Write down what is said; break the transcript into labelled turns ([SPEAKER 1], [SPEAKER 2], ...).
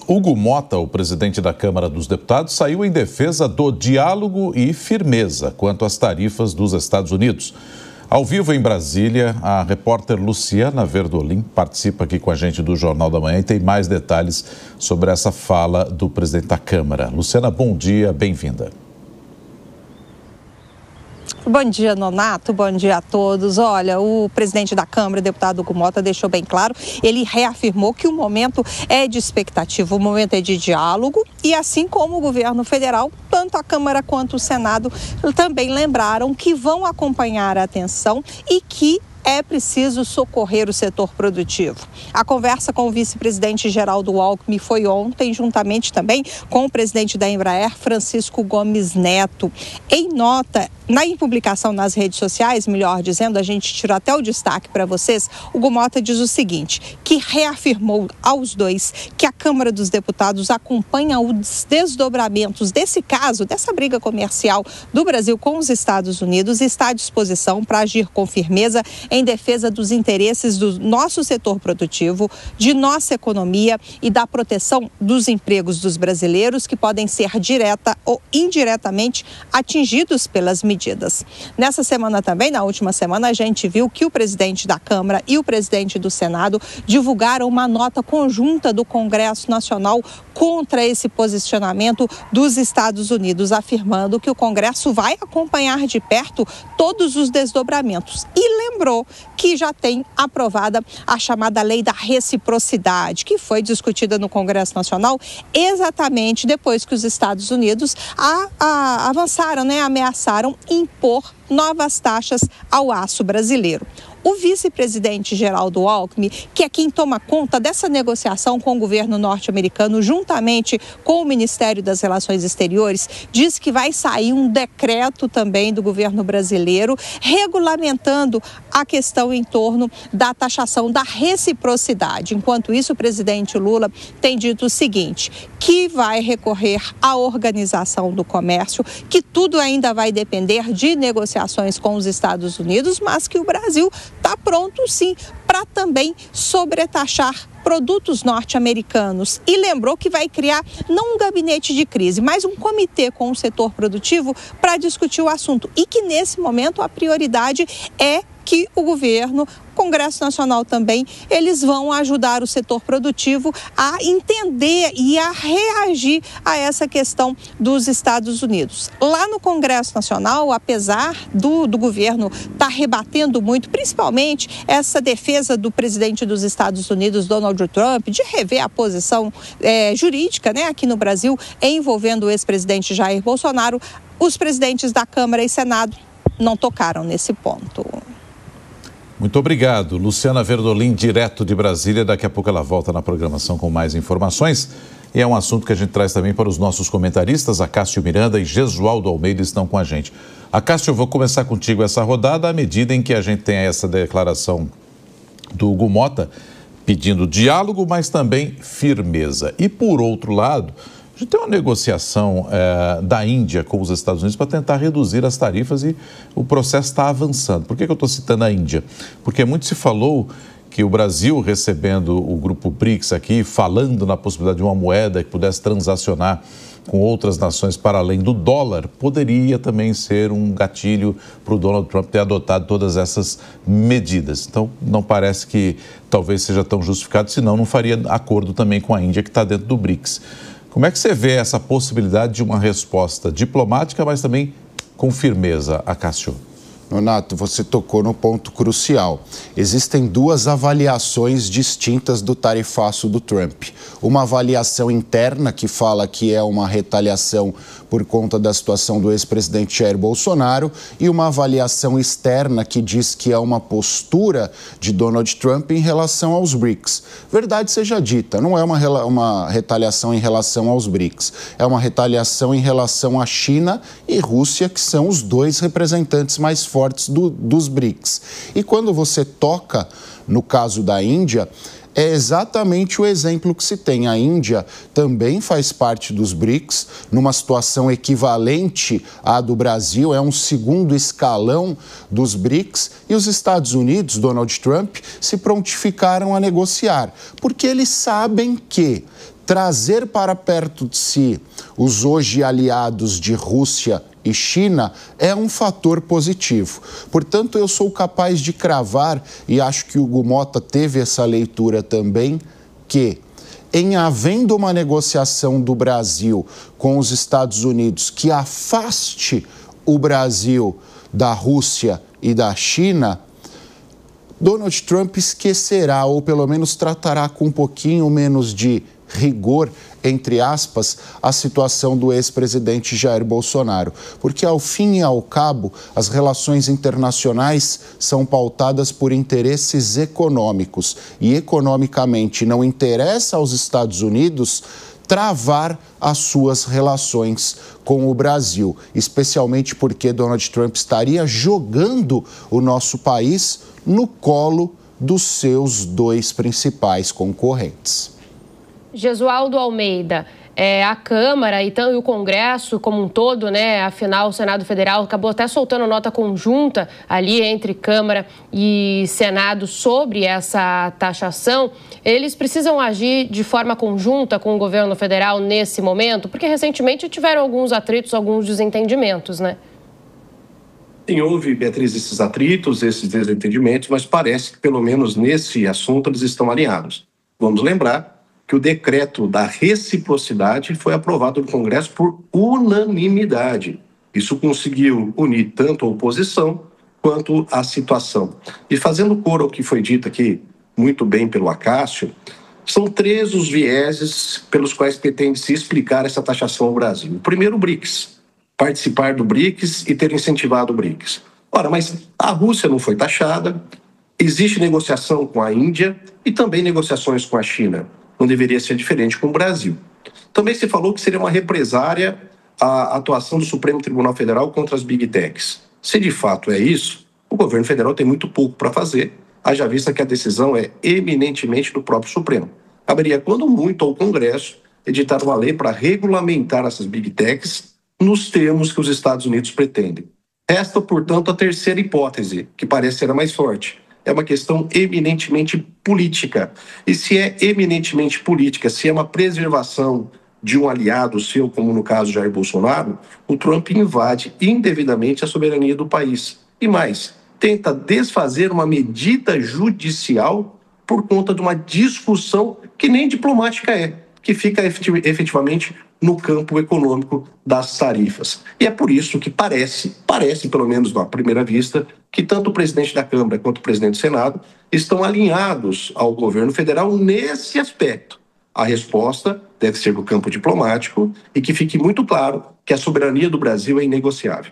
[SPEAKER 1] Hugo Motta, o presidente da Câmara dos Deputados, saiu em defesa do diálogo e firmeza quanto às tarifas dos Estados Unidos. Ao vivo em Brasília, a repórter Luciana Verdolim participa aqui com a gente do Jornal da Manhã e tem mais detalhes sobre essa fala do presidente da Câmara. Luciana, bom dia, bem-vinda.
[SPEAKER 2] Bom dia, Nonato. Bom dia a todos. Olha, o presidente da Câmara, o deputado Hugo Motta, deixou bem claro, ele reafirmou que o momento é de expectativa, o momento é de diálogo e assim como o governo federal, tanto a Câmara quanto o Senado também lembraram que vão acompanhar a atenção e que é preciso socorrer o setor produtivo. A conversa com o vice-presidente Geraldo Alckmin foi ontem, juntamente também com o presidente da Embraer, Francisco Gomes Neto. Em nota, em publicação nas redes sociais, melhor dizendo, a gente tirou até o destaque para vocês, Hugo Motta diz o seguinte, que reafirmou aos dois que a Câmara dos Deputados acompanha os desdobramentos desse caso, dessa briga comercial do Brasil com os Estados Unidos e está à disposição para agir com firmeza em defesa dos interesses do nosso setor produtivo, de nossa economia e da proteção dos empregos dos brasileiros que podem ser direta ou indiretamente atingidos pelas medidas. Nessa semana também, na última semana, a gente viu que o presidente da Câmara e o presidente do Senado divulgaram uma nota conjunta do Congresso Nacional contra esse posicionamento dos Estados Unidos, afirmando que o Congresso vai acompanhar de perto todos os desdobramentos e lembrou que já tem aprovada a chamada Lei da Reciprocidade, que foi discutida no Congresso Nacional exatamente depois que os Estados Unidos avançaram, ameaçaram impor novas taxas ao aço brasileiro. O vice-presidente Geraldo Alckmin, que é quem toma conta dessa negociação com o governo norte-americano, juntamente com o Ministério das Relações Exteriores, diz que vai sair um decreto também do governo brasileiro regulamentando a questão em torno da taxação da reciprocidade. Enquanto isso, o presidente Lula tem dito o seguinte, que vai recorrer à Organização do Comércio, que tudo ainda vai depender de negociações com os Estados Unidos, mas que o Brasil está pronto, sim, para também sobretaxar produtos norte-americanos e lembrou que vai criar não um gabinete de crise, mas um comitê com o setor produtivo para discutir o assunto e que nesse momento a prioridade é que o governo, o Congresso Nacional também, eles vão ajudar o setor produtivo a entender e a reagir a essa questão dos Estados Unidos. Lá no Congresso Nacional, apesar do governo estar rebatendo muito, principalmente essa defesa do presidente dos Estados Unidos, Donald Trump, de rever a posição jurídica aqui no Brasil, envolvendo o ex-presidente Jair Bolsonaro, os presidentes da Câmara e Senado não tocaram nesse ponto.
[SPEAKER 1] Muito obrigado. Luciana Verdolim, direto de Brasília. Daqui a pouco ela volta na programação com mais informações. E é um assunto que a gente traz também para os nossos comentaristas. A Cássio Miranda e Gesualdo Almeida estão com a gente. A Cássio, eu vou começar contigo essa rodada à medida em que a gente tem essa declaração do Hugo Motta pedindo diálogo, mas também firmeza. E, por outro lado, a gente tem uma negociação da Índia com os Estados Unidos para tentar reduzir as tarifas e o processo está avançando. Por que eu estou citando a Índia? Porque muito se falou que o Brasil, recebendo o grupo BRICS aqui, falando na possibilidade de uma moeda que pudesse transacionar com outras nações para além do dólar, poderia também ser um gatilho para o Donald Trump ter adotado todas essas medidas. Então, não parece que talvez seja tão justificado, senão não faria acordo também com a Índia, que está dentro do BRICS. Como é que você vê essa possibilidade de uma resposta diplomática, mas também com firmeza, Cássio?
[SPEAKER 3] Nonato, você tocou no ponto crucial. Existem duas avaliações distintas do tarifaço do Trump. Uma avaliação interna, que fala que é uma retaliação por conta da situação do ex-presidente Jair Bolsonaro, e uma avaliação externa que diz que é uma postura de Donald Trump em relação aos BRICS. Verdade seja dita, não é uma retaliação em relação aos BRICS, é uma retaliação em relação à China e Rússia, que são os dois representantes mais fortes dos BRICS. E quando você toca no caso da Índia, é exatamente o exemplo que se tem. A Índia também faz parte dos BRICS, numa situação equivalente à do Brasil, é um segundo escalão dos BRICS, e os Estados Unidos, Donald Trump, se prontificaram a negociar, porque eles sabem que trazer para perto de si os hoje aliados de Rússia e China é um fator positivo. Portanto, eu sou capaz de cravar, e acho que o Hugo Motta teve essa leitura também, que em havendo uma negociação do Brasil com os Estados Unidos que afaste o Brasil da Rússia e da China, Donald Trump esquecerá, ou pelo menos tratará com um pouquinho menos de rigor, entre aspas, a situação do ex-presidente Jair Bolsonaro. Porque, ao fim e ao cabo, as relações internacionais são pautadas por interesses econômicos. E, economicamente, não interessa aos Estados Unidos travar as suas relações com o Brasil, especialmente porque Donald Trump estaria jogando o nosso país no colo dos seus dois principais concorrentes.
[SPEAKER 4] Jesualdo Almeida, a Câmara e o Congresso como um todo, né? Afinal, o Senado Federal acabou até soltando nota conjunta ali entre Câmara e Senado sobre essa taxação. Eles precisam agir de forma conjunta com o governo federal nesse momento? Porque recentemente tiveram alguns atritos, alguns desentendimentos, né?
[SPEAKER 5] Sim, houve, Beatriz, esses atritos, esses desentendimentos, mas parece que pelo menos nesse assunto eles estão alinhados. Vamos lembrar que o decreto da reciprocidade foi aprovado no Congresso por unanimidade. Isso conseguiu unir tanto a oposição quanto a situação. E fazendo coro ao que foi dito aqui muito bem pelo Acácio, são 3 os vieses pelos quais pretende-se explicar essa taxação ao Brasil. O primeiro, o BRICS. Participar do BRICS e ter incentivado o BRICS. Ora, mas a Rússia não foi taxada, existe negociação com a Índia e também negociações com a China. Não deveria ser diferente com o Brasil. Também se falou que seria uma represária a atuação do Supremo Tribunal Federal contra as Big Techs. Se de fato é isso, o governo federal tem muito pouco para fazer, haja vista que a decisão é eminentemente do próprio Supremo. Caberia, quando muito, ao Congresso editar uma lei para regulamentar essas Big Techs nos termos que os Estados Unidos pretendem. Resta, portanto, a terceira hipótese, que parece ser a mais forte. É uma questão eminentemente política. E se é eminentemente política, se é uma preservação de um aliado seu, como no caso Jair Bolsonaro, o Trump invade indevidamente a soberania do país. E mais, tenta desfazer uma medida judicial por conta de uma discussão que nem diplomática é, que fica efetivamente no campo econômico das tarifas. E é por isso que parece pelo menos à primeira vista, que tanto o presidente da Câmara quanto o presidente do Senado estão alinhados ao governo federal nesse aspecto. A resposta deve ser do campo diplomático e que fique muito claro que a soberania do Brasil é inegociável.